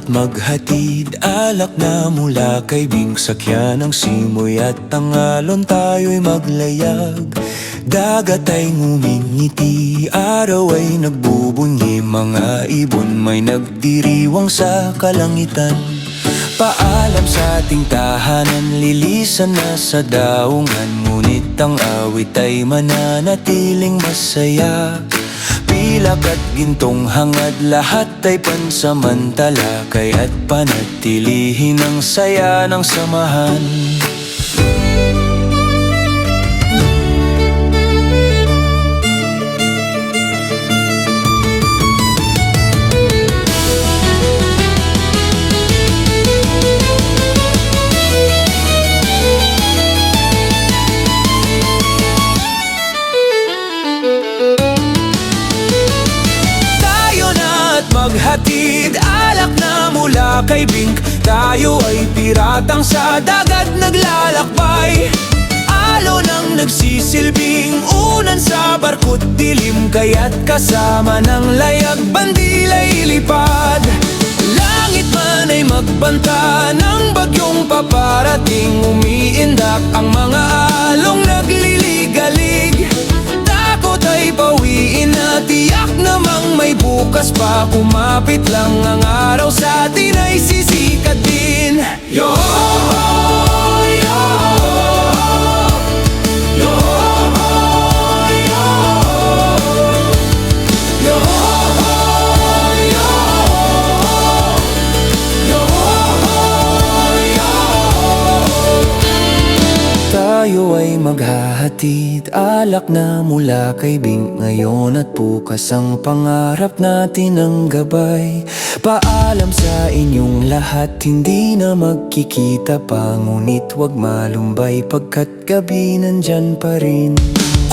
maghatid, alak na mula kay Bing. Sakyan ng simoy at ang alon, tayo'y maglayag. Dagat ay ngumingiti, araw ay nagbubunyi. Mga ibon may nagdiriwang sa kalangitan. Paalam sa ating tahanan, lilisan na sa daungan. Ngunit ang awit ay mananatiling masaya. Pilak at gintong hangad, lahat ay pansamantala. Kaya't panatilihin ang saya ng samahan. Maghatid, alak na mula kay Bing. Tayo ay piratang sa dagat naglalakbay. Alon ang nagsisilbing unan sa barko't dilim. Kaya't kasama ng layag, bandila'y lipad. Langit man ay magbanta ng bagyong paparating. Umiindak ang mga along nagliligalig. Takot ay bawiin na, tiyak namang may bukas pa. Kumapit lang ang araw, sa atin ay sisikat din. Yo, yo, yo, yo, yo, tayo ay maghahatid, alak na mula kay Bing. Ngayon at bukas ang pangarap natin ang gabay. Paalam sa inyong lahat, hindi na magkikita pa. Ngunit wag malumbay, pagkat gabi nandyan pa rin.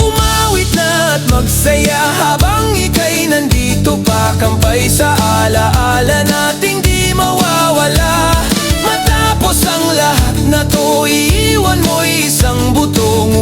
Umawit na at magsaya habang ika'y nandito pa. Kampay sa alaala nating di mawawala. Matapos ang lahat na to, iiwan mo isang butong